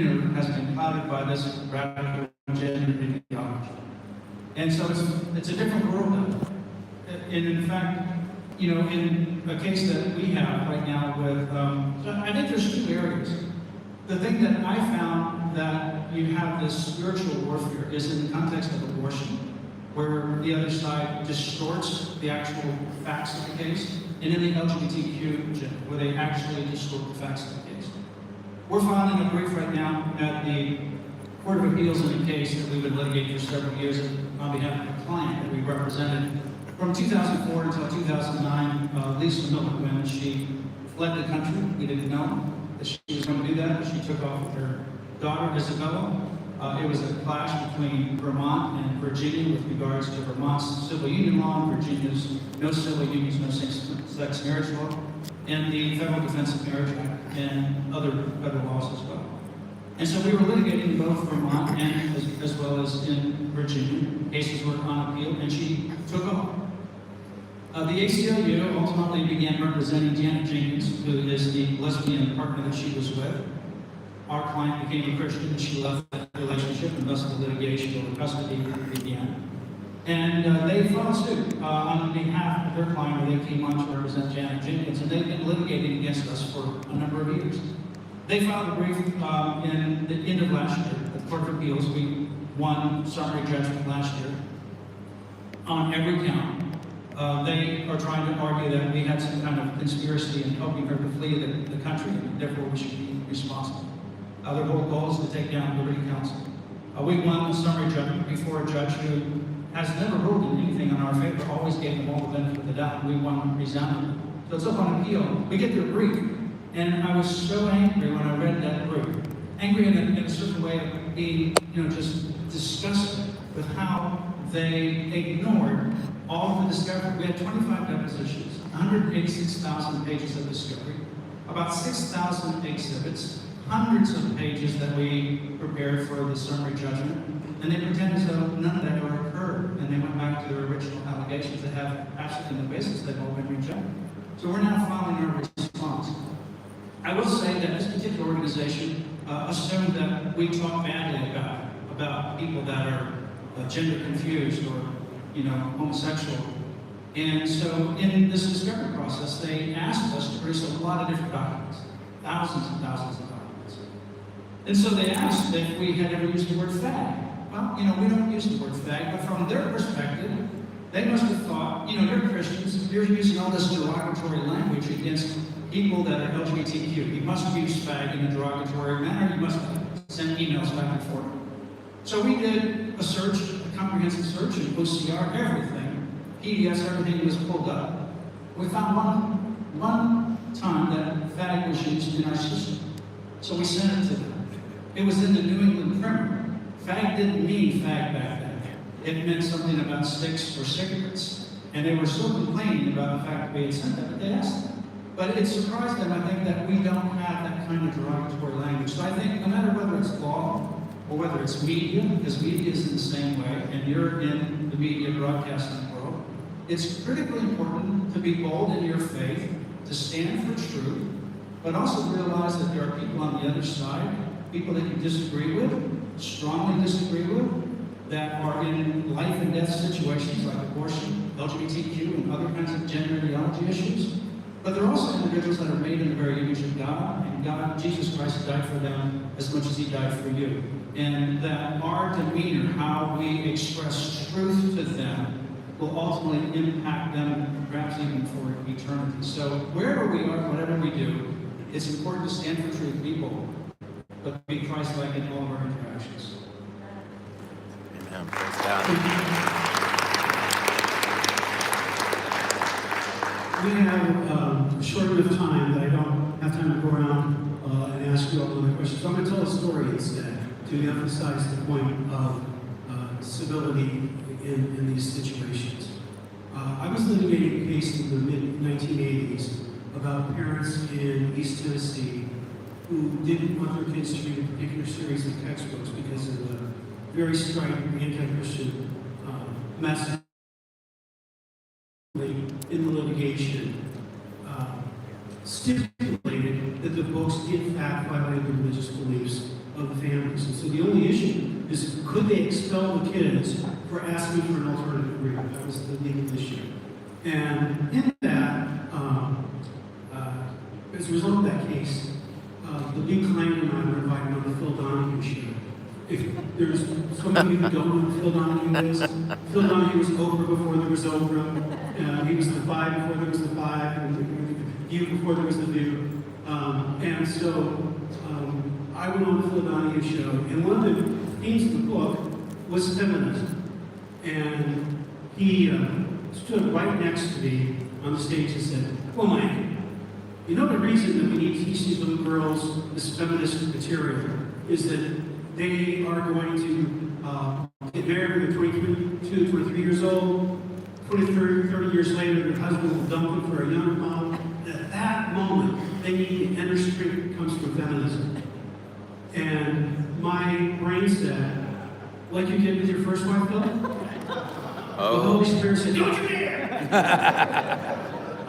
has been clouded by this radical gender ideology. And so it's a different world now. And in fact, in a case that we have right now with, so I think there's two areas. The thing that I found that you have this spiritual warfare is in the context of abortion, where the other side distorts the actual facts of the case, and in the LGBTQ agenda, where they actually distort the facts of the case. We're filing a brief right now at the Court of Appeals in a case that we've been litigating for several years on behalf of a client that we represented from 2004 until 2009. Lisa Miller, when she fled the country, we didn't know that she was going to do that. She took off with her daughter, Isabella. It was a clash between Vermont and Virginia with regards to Vermont's civil union law, Virginia's no civil unions, no same-sex marriage law, and the Federal Defense of Marriage Act, and other federal laws as well. And so we were litigating both Vermont and as well as in Virginia. Cases were on appeal, and she took off. The ACLU ultimately began representing Janet Jenkins, who is the lesbian partner that she was with. Our client became a Christian, and she left that relationship, and thus the litigation over custody began. And they filed suit on behalf of their client, where they came on to represent Janet Jenkins, and they've been litigating against us for a number of years. They filed a brief in the end of last year at the Court of Appeals. We won summary judgment last year on every count. They are trying to argue that we had some kind of conspiracy in helping her to flee the country, and therefore we should be responsible. Their whole goal is to take down Liberty Counsel. We won the summary judgment before a judge who has never ruled anything in our favor, always gave them all the benefit of the doubt, and we won resoundingly. So it's up on appeal. We get their brief, and I was so angry when I read that brief. Angry in a certain way of being, just disgusted with how they ignored all of the discovery. We had 25 depositions, 186,000 pages of discovery, about 6,000 exhibits, hundreds of pages that we prepared for the summary judgment, and they pretend as though none of that ever occurred, and they went back to their original allegations that have absolutely no basis. They've all been rejected. So we're now filing our response. I will say that this particular organization assumed that we talk badly about people that are gender confused or homosexual. And so in this discovery process, they asked us to produce a lot of different documents, thousands and thousands of documents. And so they asked if we had ever used the word fag. Well, we don't use the word fag, but from their perspective, they must have thought, you're Christians, you're using all this derogatory language against people that are LGBTQ. You must use fag in a derogatory manner, you must send emails back and forth. So we did a search, a comprehensive search in OCR, everything. PDS, everything was pulled up. We found one time that fag was used in our system. So we sent it to them. It was in the New England Primer. Fag didn't mean fag back then. It meant something about sticks or cigarettes. And they were still complaining about the fact that we had sent that, but they asked them. But it surprised them, I think, that we don't have that kind of derogatory language. So I think no matter whether it's law or whether it's media, because media is in the same way, and you're in the media broadcasting world, it's critically important to be bold in your faith, to stand for truth, but also realize that there are people on the other side, people that you disagree with, strongly disagree with, that are in life and death situations like abortion, LGBTQ, and other kinds of gender ideology issues. But they're also individuals that are made in the very image of God, and God, Jesus Christ, died for them as much as He died for you. And that our demeanor, how we express truth to them, will ultimately impact them, perhaps even for eternity. So wherever we are, whatever we do, it's important to stand for truth, be bold, but be Christ-like in all of our interactions. Amen. Praise God. We have a short bit of time that I don't have time to go around and ask you all the questions. So I'm going to tell a story instead to emphasize the point of civility in these situations. I was litigating a case in the mid-1980s about parents in East Tennessee who didn't want their kids to read a particular series of textbooks because of the very strident anti-Christian message in the litigation stipulated that the books in fact violated the religious beliefs of the is could they expel the kids for asking for an alternative agreement? That was the legal issue. And in that, as a result of that case, the big claim and I were invited on the Phil Donahue show. If there's some of you who don't know who Phil Donahue is, Phil Donahue was Oprah before there was Oprah. He was the Five before there was the Five, and the View before there was the View. And so I went on the Phil Donahue show, and one of the themes of the book was feminism. And he stood right next to me on the stage and said, "Well, Mike, you know the reason that we need to teach these little girls this feminist material is that they are going to get married when they're 22, 23 years old, 20, 30 years later, their husband will dump them for a younger mom. And at that moment, they need the inner strength that comes from feminism." And my brain said, like you did with your first wife, Bill? The Holy Spirit said, "Don't you dare!"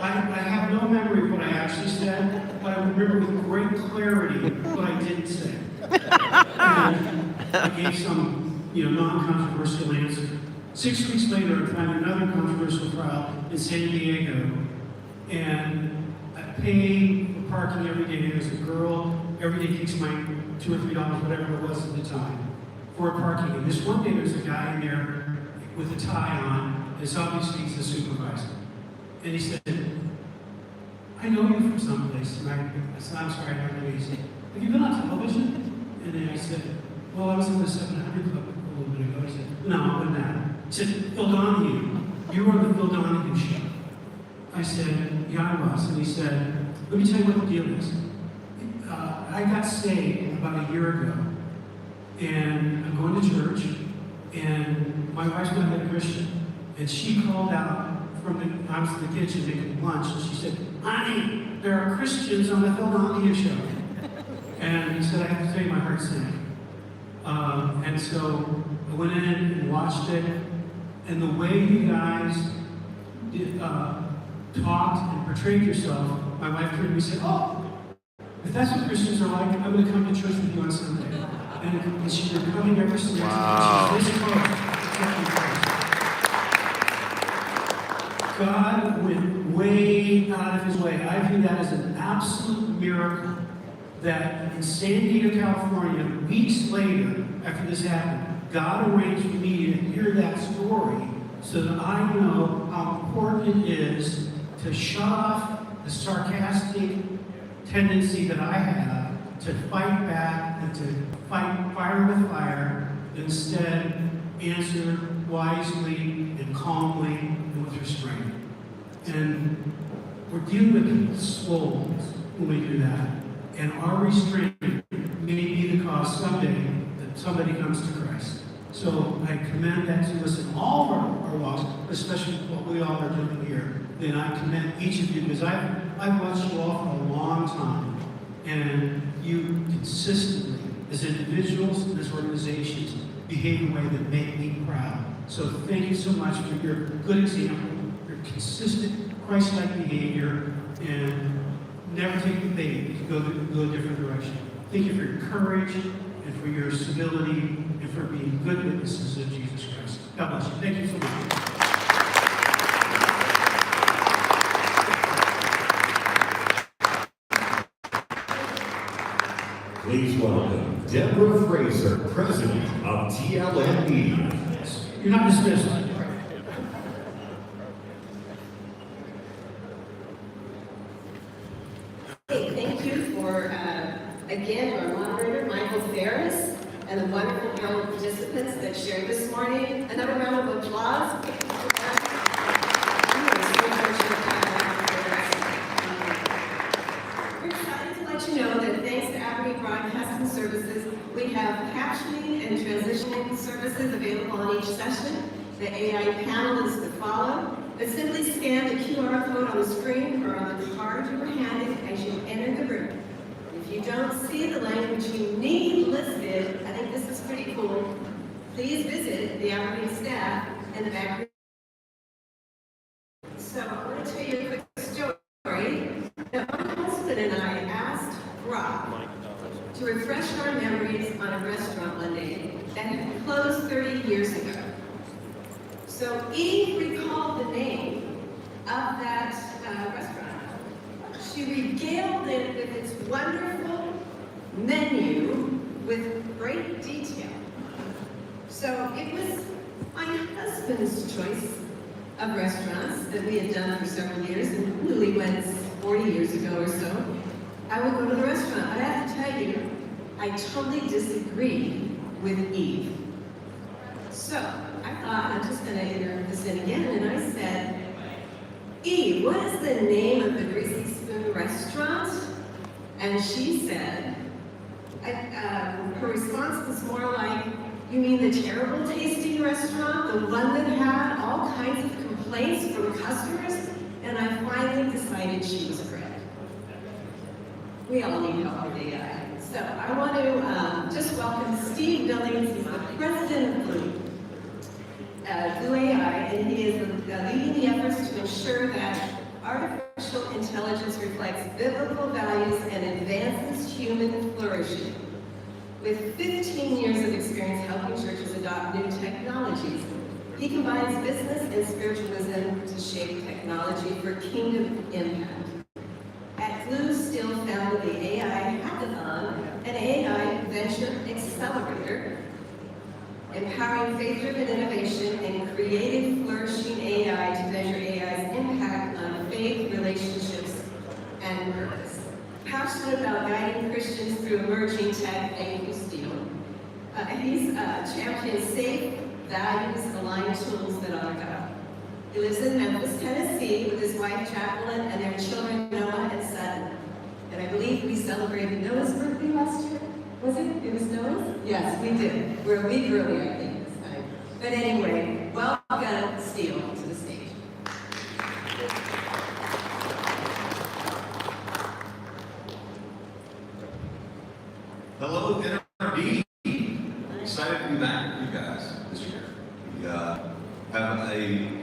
I have no memory of what I actually said, but I remember with great clarity what I didn't say. And I gave some, non-controversial answer. 6 weeks later, I found another controversial trial in San Diego, and I paid for parking every day. There's a girl, every day takes my $2 or $3, whatever it was at the time, for parking. And this one day, there's a guy in there with a tie on. It's obviously he's a supervisor. And he said, "I know you from someplace." And I said, "I'm sorry, I don't know you." He said, "Have you been on television?" And then I said, "Well, I was in the 700 Club a little bit ago." He said, "No, I wasn't that." He said, "Phil Donahue, you were on the Phil Donahue show." I said, "Yeah, I was." And he said, "Let me tell you what the deal is. I got saved about a year ago, and I'm going to church, and my wife's not a Christian, and she called out I was in the kitchen making lunch, and she said, 'Honey, there are Christians on the Phil Donahue show.'" And he said, "I have to tell you, my heart sank." And so I went in and watched it, and the way you guys talked and portrayed yourself, my wife turned to me and said, "Oh, if that's what Christians are like, I'm going to come to church with you on Sunday." And she's been coming ever since. Wow. She's this close. God went way out of his way. I view that as an absolute miracle that in San Diego, California, weeks later, after this happened, God arranged for me to hear that story so that I know how important it is to shut off the sarcastic tendency that I have to fight back and to fight fire with fire, instead answer wisely and calmly and with restraint. And we're dealing with people's souls when we do that. And our restraint may be the cause someday that somebody comes to Christ. So I commend that to us in all of our walks, especially what we all are doing here. Then I commend each of you, because I've watched you all for a long time. And you consistently, as individuals and as organizations, behave in a way that make me proud. So thank you so much for your good example, your consistent Christ-like behavior, and never take the bait to go a different direction. Thank you for your courage and for your civility and for being good witnesses of Jesus Christ. God bless you. Thank you so much. Please welcome Deborah Fraser, President of TLNB. You're not dismissed. Hey, thank you for, again, our moderator, Michael Farris, and the wonderful panel of participants that shared this morning. Another round of applause. We're excited to let you know that thanks to Abercrombie Broadcasting Services, we have captioning and transitioning services available on each session. The AI panel is to follow, but simply scan the QR code on the screen or on the card you were handed as you enter the room. If you don't see the language you need listed, I think this is pretty cool, please visit the Abercrombie staff in the back room. So I want to tell you a quick story that my husband and I asked Rob to refresh our memories on a restaurant one day that had So Eve recalled the name of that restaurant. She regaled it with its wonderful menu with great detail. So it was my husband's choice of restaurants that we had done for several years, and newlyweds 40 years ago or so. I would go to the restaurant, but I have to tell you, I totally disagreed with Eve. So I thought, I'm just going to enter this in again, and I said, Eve, what is the name of the Greasy Spoon restaurant? And she said, her response was more like, you mean the terrible tasting restaurant, the one that had all kinds of complaints from customers? And I finally decided she was correct. We all need help with AI. So I want to just welcome Steve Billings, he's the president of Glue AI, and he is leading the efforts to ensure that artificial intelligence reflects biblical values and advances human flourishing. With 15 years of experience helping churches adopt new technologies, he combines business and spiritualism to shape technology for kingdom impact. At Glue, Still founded the AI Hackathon, an AI venture accelerator, empowering faith-driven innovation and creative, flourishing AI to measure AI's impact on faith, relationships, and purpose. Passionate about guiding Christians through emerging tech, thank you, Steele. He's championed safe, values-aligned tools that honor God. He lives in Memphis, Tennessee, with his wife, Jacqueline, and their children, Noah and Sutton. And I believe we celebrated Noah's birthday last year. Was it? It was Noah's? Yes, we did. We're a week early, I think, this time. But anyway, welcome, Steele, to the stage. Hello, NRB. Excited to be back with you guys this year. We have a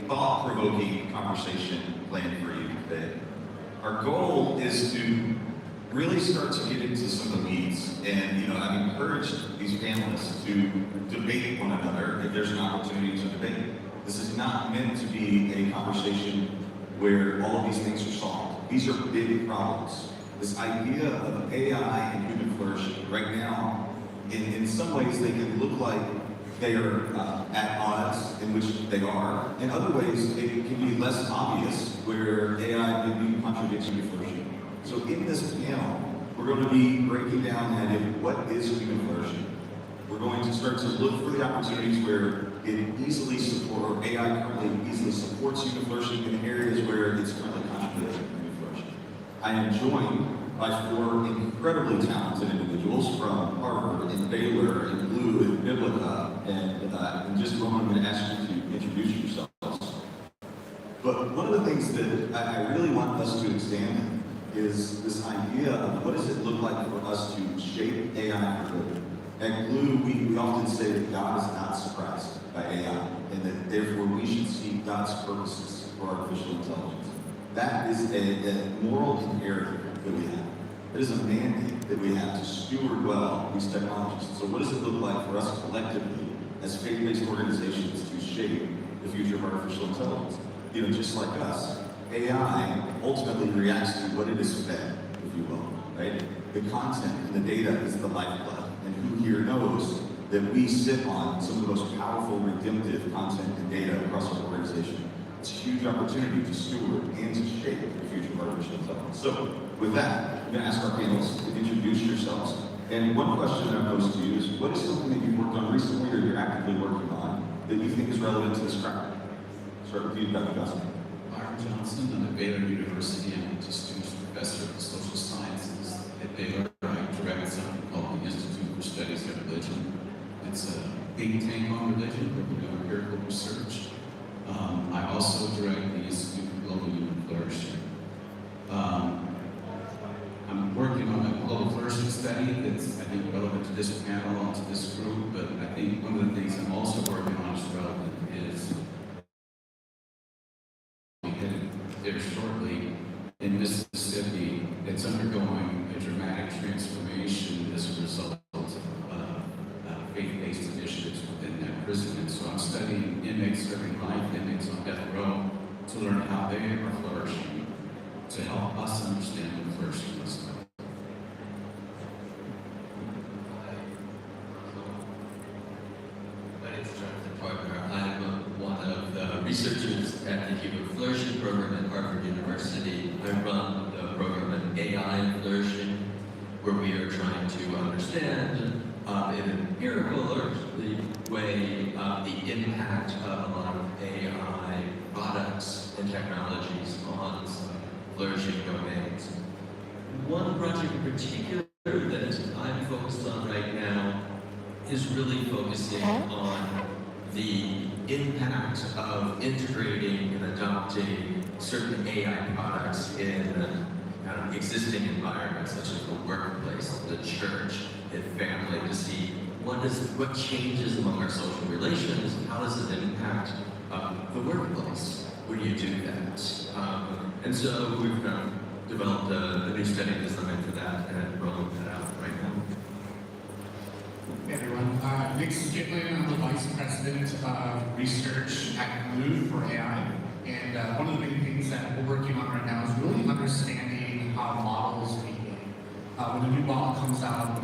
thought-provoking conversation planned for you today. Our goal is to really start to get into some of the weeds, and I've encouraged these panelists to debate one another if there's an opportunity to debate. This is not meant to be a conversation where all of these things are solved. These are big problems. This idea of AI and human flourishing right now, in some ways they can look like they are at odds, in which they are. In other ways, it can be less obvious where AI can be contradictory to flourishing. So in this panel, we're going to be breaking down that in what is human flourishing. We're going to start to look for the opportunities where it easily supports, or AI currently easily supports human flourishing in areas where it's currently contradicting human flourishing. I am joined by 4 incredibly talented individuals from Harvard and Baylor and Blue and Biblica, and in just a moment I'm going to ask you to introduce yourselves. But one of the things that I really want us to examine is this idea of what does it look like for us to shape AI for good. At Glue, we often say that God is not surprised by AI, and that therefore we should seek God's purposes for artificial intelligence. That is a moral imperative that we have. It is a mandate that we have to steward well these technologies. So what does it look like for us collectively as faith-based organizations to shape the future of artificial intelligence? Just like us, AI ultimately reacts to what it is fed, if you will, right? The content and the data is the lifeblood. And who here knows that we sit on some of the most powerful, redemptive content and data across our organization? It's a huge opportunity to steward and to shape the future of artificial intelligence. So, with that, I'm going to ask our panelists to introduce yourselves. And one question that I pose to you is, what is something that you've worked on recently or you're actively working on that you think is relevant to this crowd? Start with you, Dr. Dustin. Byron Johnson. I'm at Baylor University. I'm a distinguished professor of social sciences at Baylor. I direct something called the Institute for Studies of Religion. It's a think tank on religion where we do empirical research. I also direct the Institute for Global Human Flourishing. I'm working on a global flourishing study that's, I think, relevant to this panel and to this group, but I think one of the things I'm also working on is relevant is headed there shortly in Mississippi. It's undergoing a dramatic transformation as a result of faith-based initiatives within that prison. And so I'm studying inmates serving life, inmates on death row, to learn how they are flourishing, to help us understand what flourishing looks like. My name is Jonathan Parker. I'm one of the researchers at the Human Flourishing Program at Harvard University. I run the program in AI and Flourishing, where we are trying to understand in an empirical or way the impact of a lot of AI products and technologies on some flourishing domains. One project in particular that I'm focused on right now is really focusing on the impact of integrating and adopting certain AI products in existing environments such as the workplace, the church, and family, to see what changes among our social relations, how does it impact the workplace when you do that. And so we've developed a new study design for that and rolling that out right now. Hey everyone, Nick Skitlin. I'm the Vice President of Research at Donahue for AI. And one of the big things that we're working on right now is really understanding how models behave. When a new model comes out,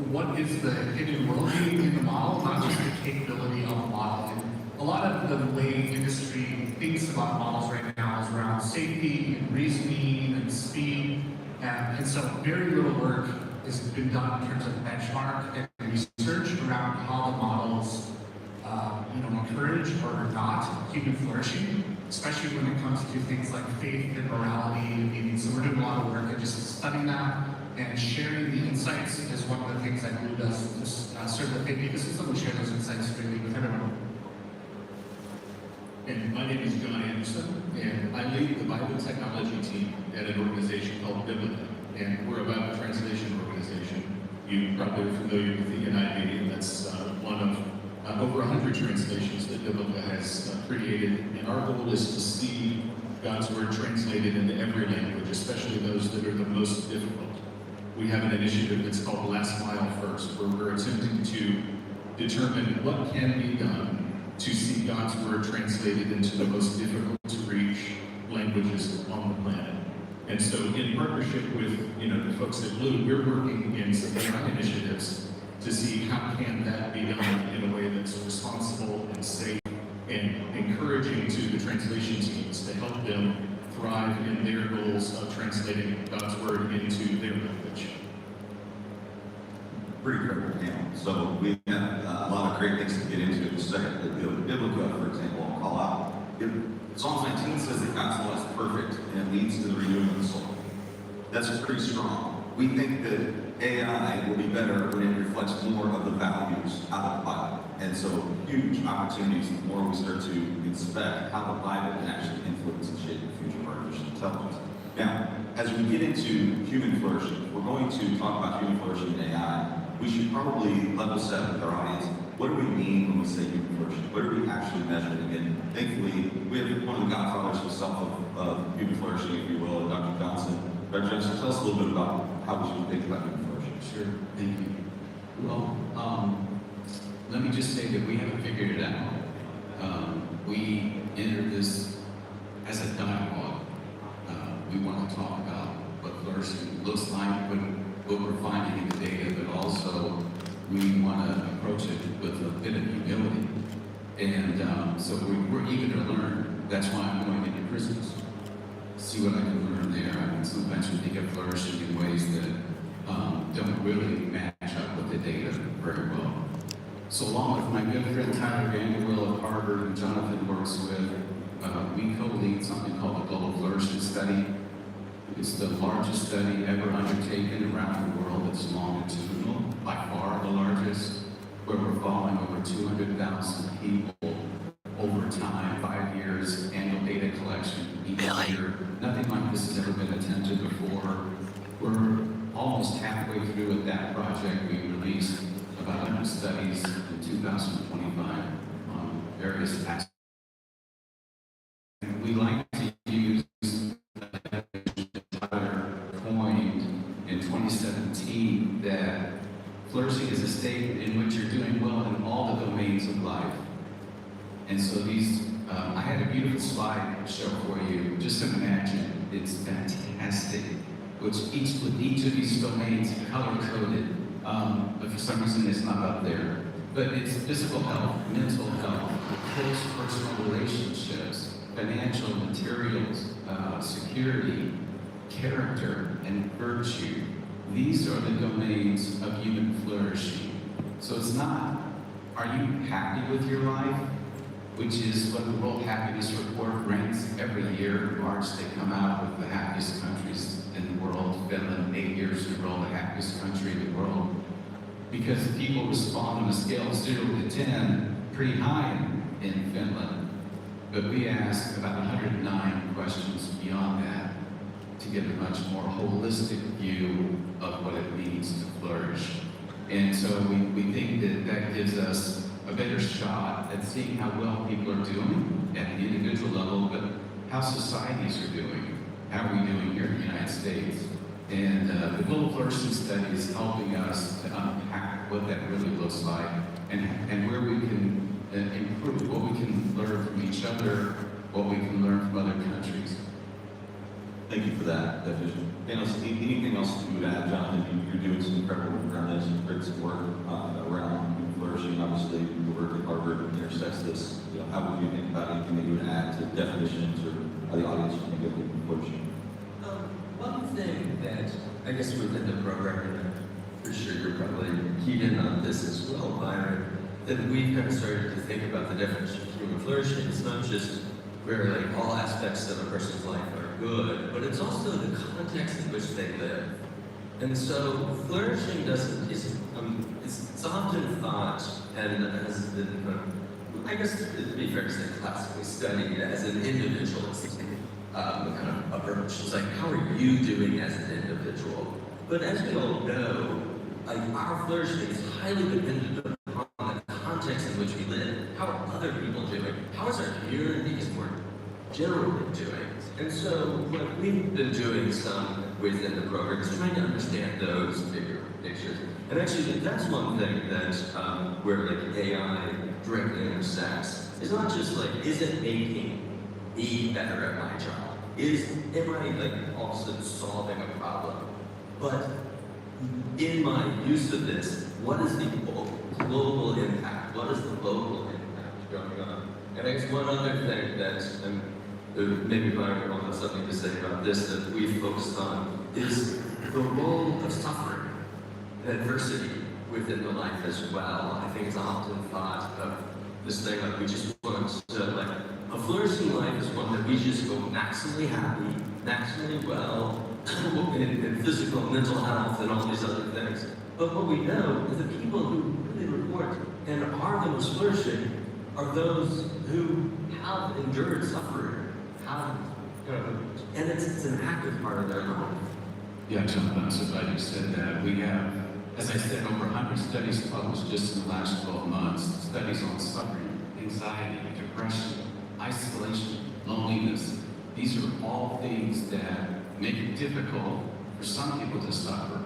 what is the hidden worldview in the model, not just the capability of a model. And a lot of the way industry thinks about models right now is around safety and reasoning and speed. And so very little work has been done in terms of benchmark and research around how the models encourage or not human flourishing, especially when it comes to things like faith and morality and meaning. So we're doing a lot of work at just studying that and sharing the insights is one of the things that Glue does to serve the faith ecosystem. We share those insights freely with everyone. And my name is John Anderson, and I lead the Bible technology team at an organization called Biblica. And we're a Bible translation organization. You probably are familiar with the NIV, and that's one of over 100 translations that Biblica has created. And our goal is to see God's Word translated into every language, especially those that are the most difficult. We have an initiative that's called Last Mile First, where we're attempting to determine what can be done to see God's Word translated into the most difficult to reach languages on the planet. And so in partnership with the folks at Blue, we're working in some AI initiatives to see how can that be done in a way that's responsible and safe and encouraging to the translation teams to help them thrive in their goals of translating God's Word into their language. Pretty critical panel. So we have a lot of great things to get into in a second. The Biblica, for example, I'll call out. Psalm 19 says that God's law is perfect and it leads to the renewing of the soul. That's pretty strong. We think that AI will be better when it reflects more of the values out of the Bible. And so huge opportunities the more we start to inspect how the Bible can actually influence and shape the future of artificial intelligence. Now, as we get into human flourishing, we're going to talk about human flourishing in AI. We should probably level set with our audience. What do we mean when we say human flourishing? What are we actually measuring? And thankfully, we have one of the godfathers himself of human flourishing, if you will, Dr. Johnson. Dr. Johnson, tell us a little bit about how we should think about human flourishing. Sure, thank you. Well, let me just say that we haven't figured it out. We entered this as a dialogue. We want to talk about what flourishing looks like, what we're finding in the data, but also we want to approach it with a bit of humility. And so we're eager to learn. That's why I'm going into prisons. See what I can learn there. I mean, sometimes we think of flourishing in ways that don't really match up with the data very well. So along with my good friend Tyler Vanderbilt at Harvard and Jonathan works with, we co-lead something called the Global Flourishing Study. It's the largest study ever undertaken around the world. It's longitudinal, by far the largest, where we're following over 200,000 people over time, 5 years, annual data collection each year. Nothing like this has ever been attempted before. We're almost halfway through with that project. We released about 100 studies in 2025 on various aspects. We like to use coined in 2017 that flourishing is a state in which you're doing well in all the domains of life. And so these, I had a beautiful slide to show for you. Just imagine, it's fantastic. With each of these domains color-coded, but for some reason it's not up there. But it's physical health, mental health, close personal relationships, financial materials, security, character, and virtue. These are the domains of human flourishing. So it's not, are you happy with your life? Which is what the World Happiness Report ranks every year. In March, they come out with the happiest countries in the world. Finland, 8 years in a row, the happiest country in the world. Because people respond on a scale of 0 to 10 pretty high in Finland. But we ask about 109 questions beyond that to get a much more holistic view of what it means to flourish. And so we think that that gives us a better shot at seeing how well people are doing at the individual level, but how societies are doing. How are we doing here in the United States? And the Global Flourishing Study is helping us to unpack what that really looks like and where we can improve, what we can learn from each other, what we can learn from other countries. Thank you for that definition. Anything else you would add, Jonathan? You're doing some incredible work around this, great work around flourishing. Obviously, your work at Harvard intersects this. How would you think about anything that you would add to definitions or how the audience can think of flourishing? One thing that I guess within the program, and I'm for sure you're probably keyed in on this as well, Byron, that we've kind of started to think about the definition of human flourishing. It's not just where like all aspects of a person's life are good, but it's also the context in which they live. And so flourishing it's often thought and has been, I guess it'd be fair to say classically studied as an individualist kind of approach. It's like, how are you doing as an individual? But as we all know, like our flourishing is highly dependent upon the context in which we live. How are other people doing? How is our communities more generally doing? And so what we've been doing some within the program is trying to understand those bigger pictures. And actually, that's one thing that where like AI directly intersects. It's not just like, is it making me better at my job? Am I like also solving a problem? But in my use of this, what is the global impact? What is the local impact going on? And I guess one other thing that maybe Byron will have something to say about this that we've focused on is the role of suffering and adversity within the life as well. I think it's often thought of this thing like we just want to, like, a flourishing life is one that we just go maximally happy, maximally well, in physical and mental health and all these other things. But what we know is the people who really report and are the most flourishing are those who have endured suffering, and it's an active part of their life. Yeah, John, I'm so glad you said that. We have, as I said, over 100 studies published just in the last 12 months, studies on suffering, anxiety, depression, isolation, loneliness. These are all things that make it difficult for some people to suffer.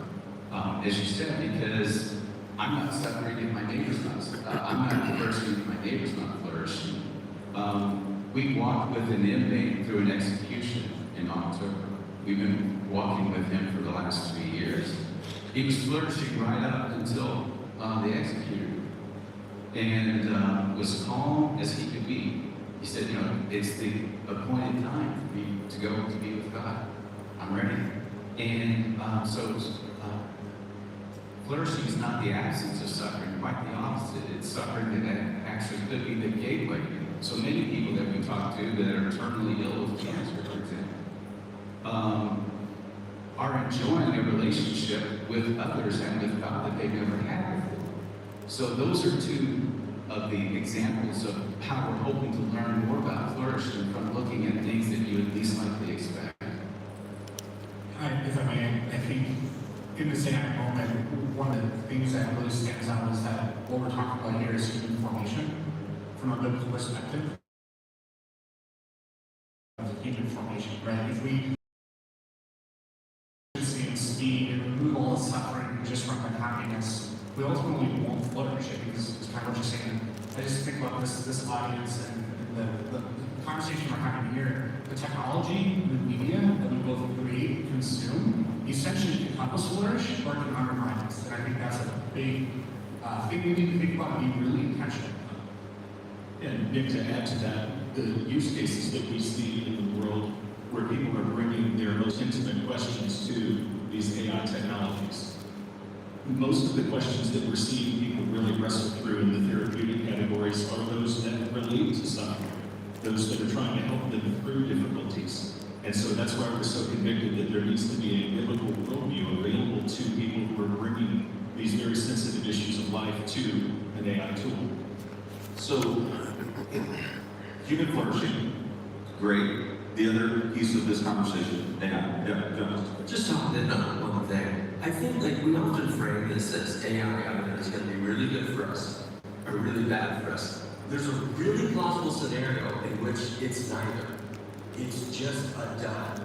As you said, because I'm not suffering if my neighbor's not, I'm not flourishing if my neighbor's not flourishing. We walked with an inmate through an execution in October. We've been walking with him for the last 3 years. He was flourishing right up until they executed him. And was calm as he could be. He said, it's the appointed time for me to go to be with God. I'm ready. And flourishing is not the absence of suffering, quite the opposite. It's suffering that actually could be the gateway. So many people that we talk to that are terminally ill with cancer, for example, are enjoying a relationship with others and with God that they've never had before. So those are two of the examples of how we're hoping to learn more about flourishing from looking at things that you would least likely expect. If I may, I think in this AI moment, one of the things that really stands out is that what we're talking about here is human formation from a biblical perspective. Human formation, right? If we speed and remove all the suffering just from the happiness we ultimately won't flourish. I think this is kind of what you're saying. I just think about this audience and the conversation we're having here. The technology, the media that we both create, consume, essentially can help us flourish or can undermine us. And I think that's a big thing we need to think about and be really intentional. And Nick, to add to that, the use cases that we see in the world where people are bringing their most intimate questions to these AI technologies. Most of the questions that we're seeing people really wrestle through in the therapeutic categories are those that relate to suffering, those that are trying to help them through difficulties. And so that's why we're so convicted that there needs to be a biblical worldview available to people who are bringing these very sensitive issues of life to an AI tool. So, human flourishing, great. The other piece of this conversation, Jonas. Just hopping in on one thing. I think like we often frame this as AI is going to be really good for us or really bad for us. There's a really plausible scenario in which it's neither. It's just a dot.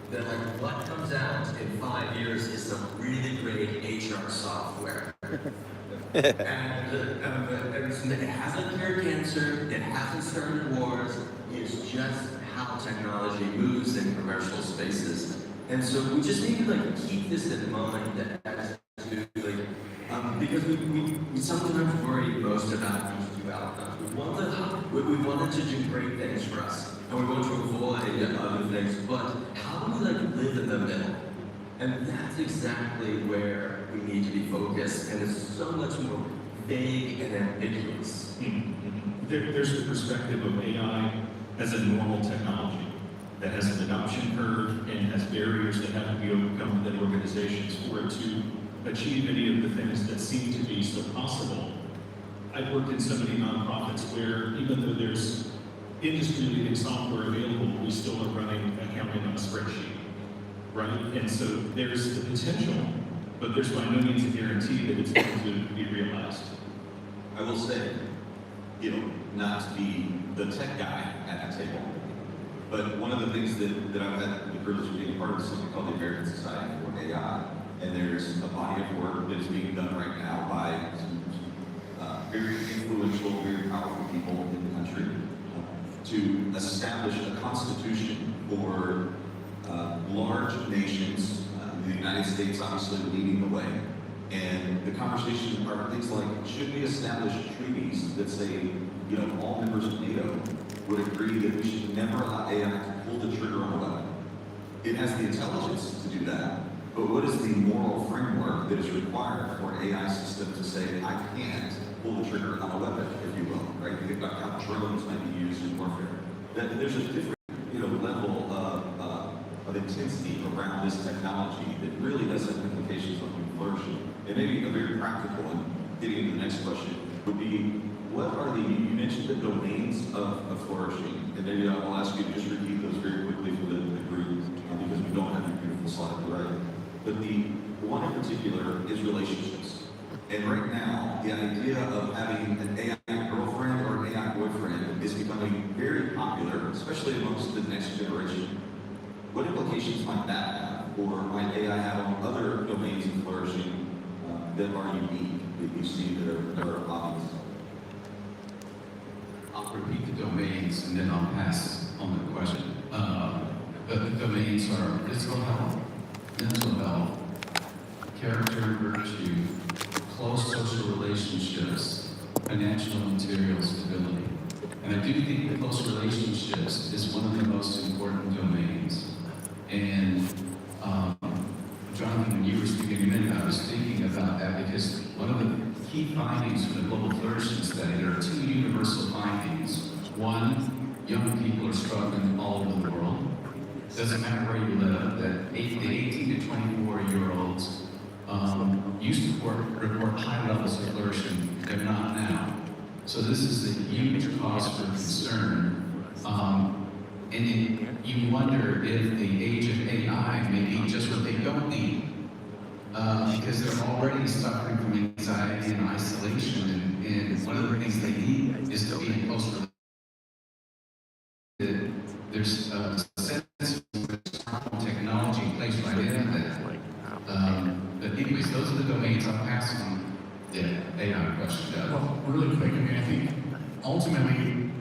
That like what comes out in 5 years is some really great HR software. and it hasn't cured cancer, it hasn't started wars, it's just how technology moves in commercial spaces. And so we just need to like keep this in mind as to like, because we sometimes worry most about these two outcomes. We wanted to do great things for us, and we want to avoid other things, but how do we like live in the middle? And that's exactly where we need to be focused, and it's so much more vague and ambiguous. There's the perspective of AI as a normal technology that has an adoption curve and has barriers that have to be overcome within organizations for it to achieve any of the things that seem to be so possible. I've worked in so many nonprofits where even though there's industry-leading software available, we still are running accounting on a spreadsheet, right? And so there's the potential, but there's by no means a guarantee that it's going to be realized. I will say, not to be the tech guy at the table, but one of the things that I've had the privilege of being a part of is something called the American Society for AI, and there's a body of work that is being done right now by some very influential, very powerful people in the country to establish a constitution for large nations, the United States obviously leading the way. And the conversation are things like, should we establish treaties that say, all members of NATO would agree that we should never allow AI to pull the trigger on a weapon? It has the intelligence to do that, but what is the moral framework that is required for an AI system to say, I can't pull the trigger on a weapon, if you will, right? You think about how drones might be used in warfare. There's a different, level of intensity around this technology that really does have implications on human flourishing. And maybe a very practical one, getting into the next question, would be, what are you mentioned the domains of flourishing, and maybe I'll ask you to just repeat those very quickly for the group, because we don't have a beautiful slide to the right. But the one in particular is relationships. And right now, the idea of having an AI girlfriend or an AI boyfriend is becoming very popular, especially amongst the next generation. What implications might that have, or might AI have on other domains of flourishing that are unique, that you see that are obvious? I'll repeat the domains and then I'll pass on the question. But the domains are physical health, mental health, character and virtue, close social relationships, financial and material stability. And I do think that close relationships is one of the most important domains. And Jonathan, when you were speaking a minute, I was thinking about that because one of the key findings from the Global Flourishing Study, there are two universal findings. One, young people are struggling all over the world. Doesn't matter where you live, that the 18 to 24-year-olds used to report high levels of flourishing. They're not now. So this is a huge cause for concern. And you wonder if the age of AI may be just what they don't need. Because they're already suffering from anxiety and isolation. And one of the things they need is to be in close relationship. There's a sense of technology placed right in that. But anyways, those are the domains I'll pass on. Yeah. well, really quick, I mean, I think ultimately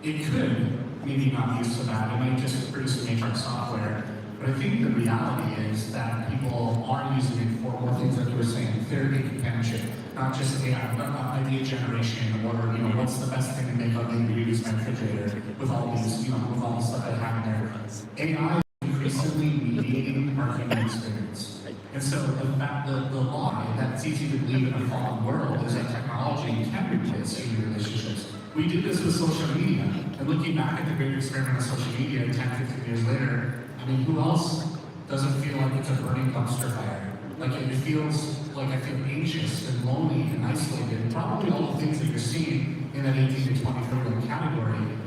it could maybe not be so bad. It might just produce a matrix software. But I think the reality is that people are using it for more things like you were saying, therapy, companionship, not just idea generation or, what's the best thing to make a reuse my refrigerator with all these, with all the stuff I have in there. AI is increasingly mediating our human experience. And so the lie that it's easy to believe in a fallen world is that technology can replace human relationships. We did this with social media, and looking back at the great experiment of social media 10, 15 years later, I mean, who else doesn't feel like it's a burning dumpster fire? Like it feels like I feel anxious and lonely and isolated, and probably all the things that you're seeing in that 18 to 24 category.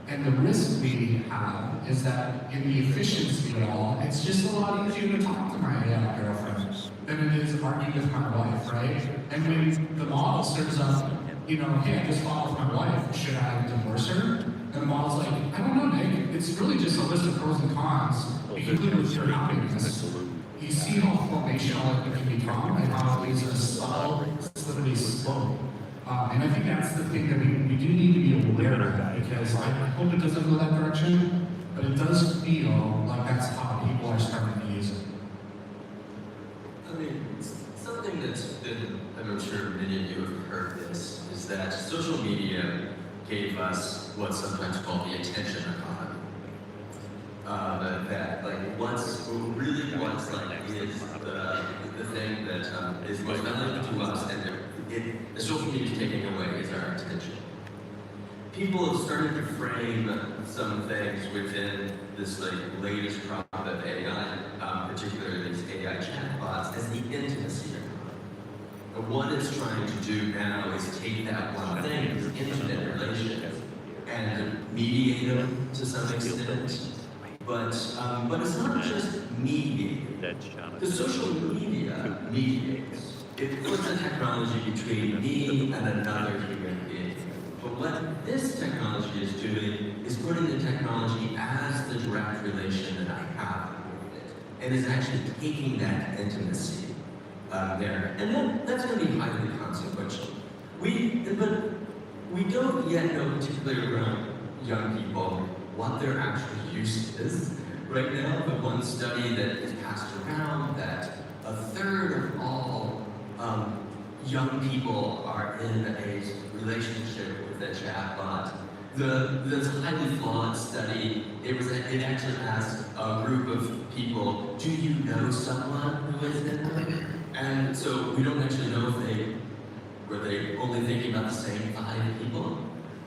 And the risk we have is that in the efficiency of it all, it's just a lot easier to talk to my girlfriend than it is to argue with my wife, right? And when the model serves up, hey, I just fought with my wife, should I divorce her? And the model's like, I don't know, Nick, it's really just a list of pros and cons, including with your happiness. You see how formational it can become and how it leads to a subtle, slippery slope. And I think that's the thing that we do need to be aware of, because I hope it doesn't go that direction, but it does feel like that's how people are starting to use it. I mean, something that's been, and I'm sure many of you have heard this, is that social media gave us what's sometimes called the attention economy. That like what's really is the thing that is most valuable to us, and the social media is taking away is our attention. People have started to frame some things within this latest crop of AI, particularly these AI chatbots, as the intimacy economy. And what it's trying to do now is take that one thing, this intimate relationship, and mediate them to some extent. But it's not just mediating. The social media mediates. It puts a technology between me and another human being. But what this technology is doing is putting the technology as the direct relation that I have with it, and is actually taking that intimacy there. And then that's going to be highly consequential. But we don't yet know, particularly around young people, what their actual use is. Right now, the one study that is passed around that a third of all young people are in a relationship with a chatbot. This highly flawed study, it actually asked a group of people, do you know someone who is in there? And so we don't actually know if were they only thinking about the same 5 people?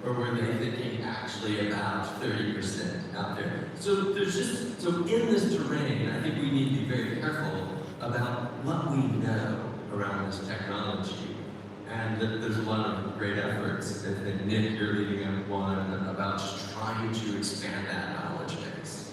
Or were they thinking actually about 30% out there? So in this terrain, I think we need to be very careful about what we know around this technology. And there's a lot of great efforts, and Nick, you're leading up one about just trying to expand that knowledge base.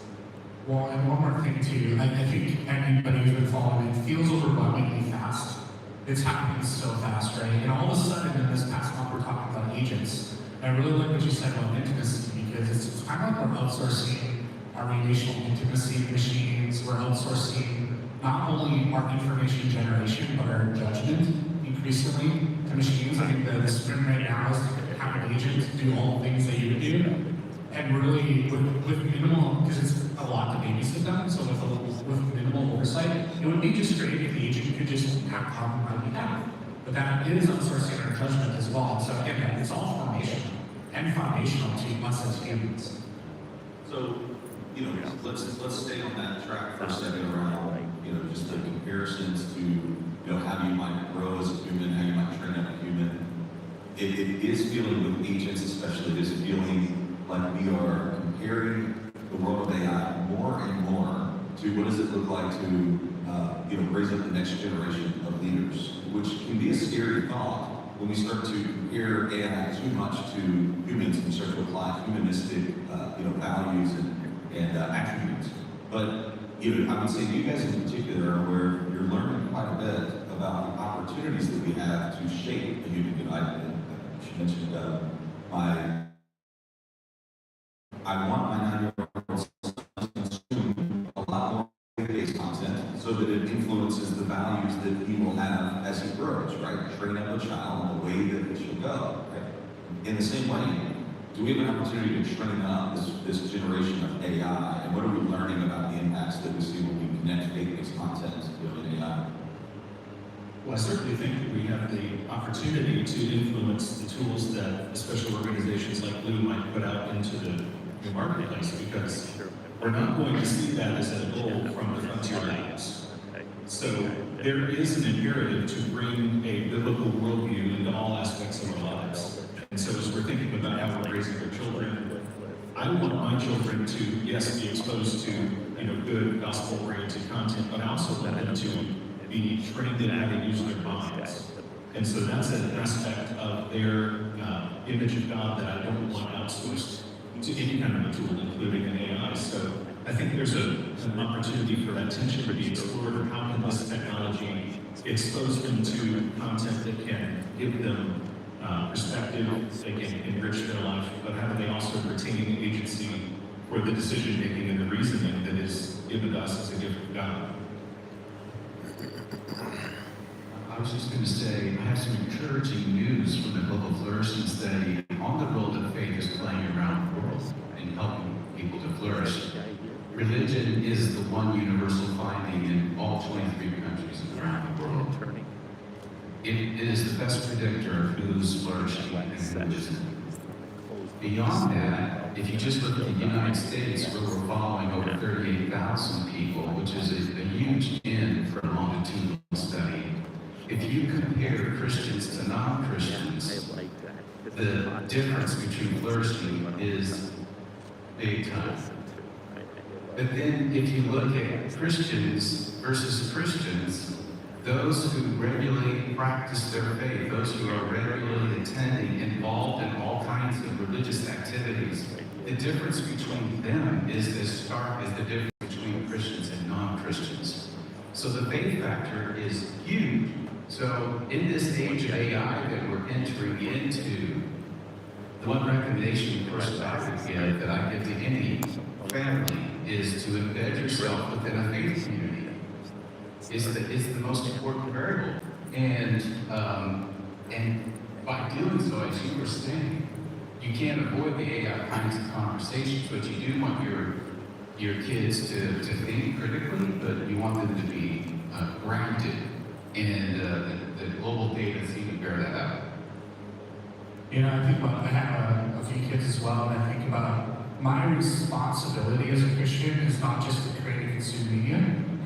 Well, and one more thing too, I think anybody who's been following it feels overwhelmingly fast. It's happening so fast, right? And all of a sudden in this past month we're talking about agents. And I really like what you said about intimacy, because it's kind of like we're outsourcing our relational intimacy to machines. We're outsourcing not only our information generation, but our judgment increasingly to machines. I think the sprint right now is to have an agent do all the things that you would do. And really, with minimal, because it's a lot to babysit them, so with minimal oversight, it would be just great if the agent could just act on my behalf. But that is outsourcing our judgment as well. So again, it's all foundational and foundational to us as humans. So, let's stay on that track for a second around, just the comparisons to, how you might grow as a human, how you might train up a human. It is feeling with agents especially, it is feeling like we are comparing the world of AI more and more to what does it look like to raise up the next generation of leaders, which can be a scary thought when we start to compare AI too much to humans and start to apply humanistic values and attributes. But I would say you guys in particular are where you're learning quite a bit about the opportunities that we have to shape a human. She mentioned I want my 9-year-old son to consume a lot more based content, so so that it influences the values that he will have as he grows, right? Train up a child in the way that it should go, right? In the same way, do we have an opportunity to train up this generation of AI, and what are we learning about the impacts that we see when we connect faith-based content with AI? Well, I certainly think that we have the opportunity to influence the tools that special organizations like Blue might put out into the marketplace, because we're not going to see that as a goal from the frontier labs. So there is an imperative to bring a biblical worldview into all aspects of our lives. And so as we're thinking about how we're raising our children, I want my children to, yes, be exposed to, good gospel-oriented content, but I also want them to be trained in how to use their minds. And so that's an aspect of their image of God that I don't want outsourced to any kind of a tool, including an AI. So I think there's an opportunity for that tension to be explored, or how can this technology expose them to content that can give them perspective, they can enrich their life, but how do they also retain agency for the decision-making and the reasoning that is given to us as a gift of God? I was just going to say, I have some encouraging news from the Global Flourishing Study on the role that faith is playing around the world in helping people to flourish. Religion is the one universal finding in all 23 countries around the world. It is the best predictor of who's flourishing and who isn't. Beyond that, if you just look at the United States, where we're following over 38,000 people, which is a huge N for a longitudinal study, if you compare Christians to non-Christians, the difference between flourishing is big time. But then if you look at Christians versus Christians, those who regularly practice their faith, those who are regularly attending, involved in all kinds of religious activities, the difference between them is as stark as the difference between Christians and non-Christians. So the faith factor is huge. So in this age of AI that we're entering into, the one recommendation first I would give, that I give to any family, is to embed yourself within a faith community. Is the most important variable. And by doing so, as you were saying, you can't avoid the AI kinds of conversations, but you do want your kids to think critically, but you want them to be grounded. And the global data seem to bear that out. I think about, I have a few kids as well, and I think about my responsibility as a Christian is not just to create and consume media,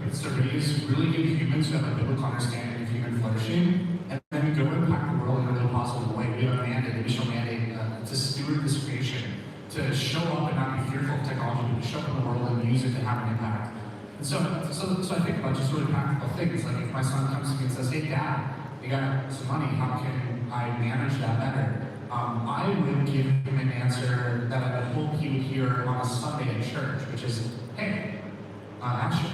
but to raise really good humans who have a biblical understanding of human flourishing, and then go impact the world in a really positive way. We have a mandate, a mission mandate, to steward this creation, to show up and not be fearful of technology, but to show up in the world and use it to have an impact. And so I think about just really practical things, like if my son comes to me and says, "Hey Dad, you got some money, how can I manage that better?" I would give him an answer that I would hope he would hear on a Sunday at church, which is, "Hey, actually,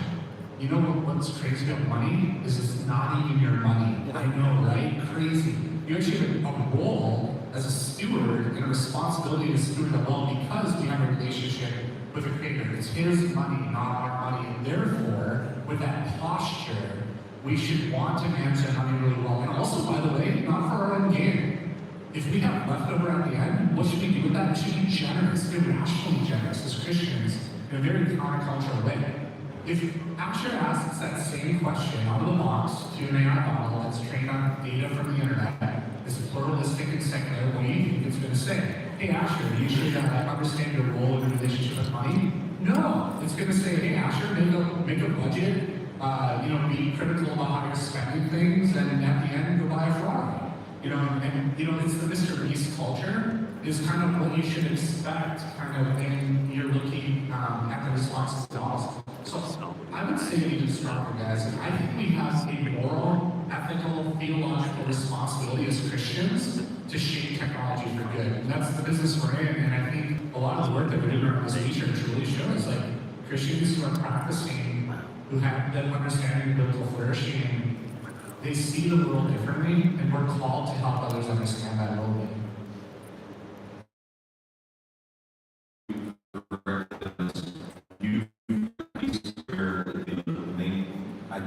you know what's crazy about money is it's not even your money." I know, right? Crazy. You actually have a role as a steward and a responsibility to steward it well, because we have a relationship with the Creator. It's His money, not our money. And therefore, with that posture, we should want to manage that money really well. And also, by the way, not for our own gain. If we have leftover at the end, what should we do with that? We should be generous, irrationally generous as Christians, in a very countercultural way. If Asher asks that same question out of the box to an AI model that's trained on data from the internet, is pluralistic and secular, what do you think it's going to say? "Hey Asher, do you sure that I understand your role in the relationship with money?" No, it's going to say, "Hey Asher, make a budget, be critical about how you're spending things, and at the end, go buy a Ferrari." It's the Mr. Beast culture is kind of what you should expect kind of when you're looking at the responses to us. So I would say even stronger, guys. I think we have a moral, ethical, theological responsibility as Christians to shape technology for good. And that's the business we're in. And I think a lot of the work that we're doing around this research really shows, like, Christians who are practicing, who have that understanding of biblical flourishing, they see the world differently, and we're called to help others understand that world. I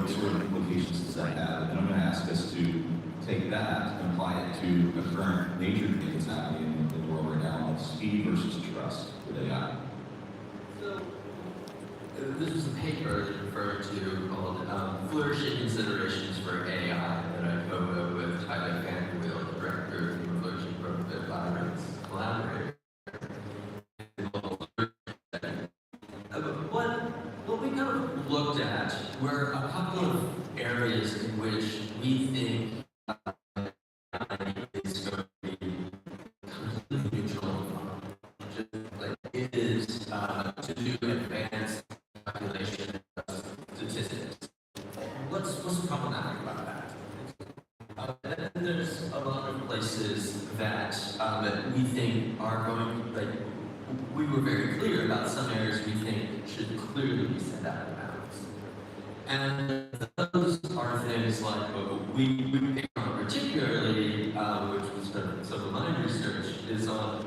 what sort of implications does that have? And I'm going to ask us to take that and apply it to a current major thing that's happening in the world right now, of speed versus trust with AI. So, this is a paper that referred to called Flourishing Considerations for AI that I co-wrote with Tyler Vanderweel, the director of the Flourishing Program at Farris, collaborator. What we kind of looked at were a couple of areas in which we think is going to be completely neutral. It is to do advanced calculation of statistics. What's problematic about that? And there's a lot of places that we think are going, like, we were very clear about some areas we think should clearly be set out of bounds. And those are things like we picked on particularly, which was some of my research, is on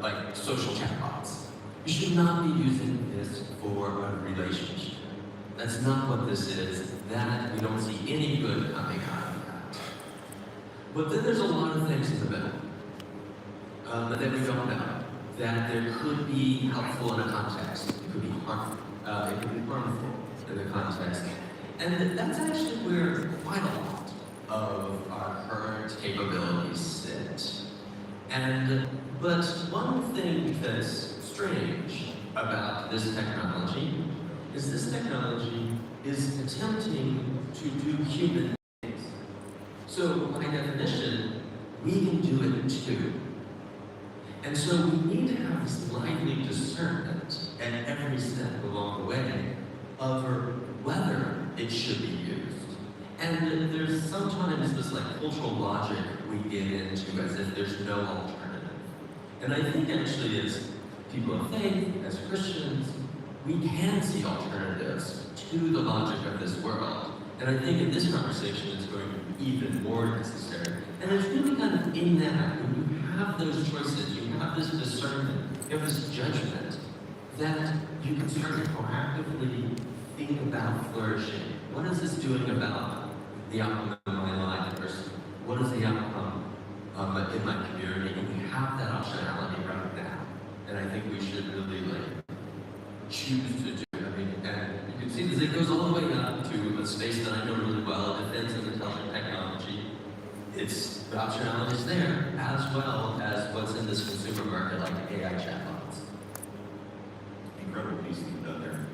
like social chatbots. You should not be using this for a relationship. That's not what this is. That we don't see any good coming out of that. But then there's a lot of things in the middle that we don't know. That there could be helpful in a context. It could be harmful. It could be harmful in the context. And that's actually where quite a lot of our current capabilities sit. But one thing that's strange about this technology is this technology is attempting to do human things. So by definition, we can do it too. And so we need to have this lively discernment at every step along the way of whether it should be used. And there's sometimes this like cultural logic we get into as if there's no alternative. And I think actually as people of faith, as Christians, we can see alternatives to the logic of this world. And I think in this conversation it's going to be even more necessary. And it's really kind of in that, when you have those choices, you have this discernment, you have this judgment, that you can start to proactively think about flourishing. What is this doing about the outcome of my life versus what is the outcome in my community? And we have that optionality right now. And I think we should really choose to do. I mean, and you can see this, it goes all the way up to a space that I know really well, defense and intelligent technology. It's the optionality is there, as well as what's in this consumer market, like AI chatbots. Incredible piece that you've done there.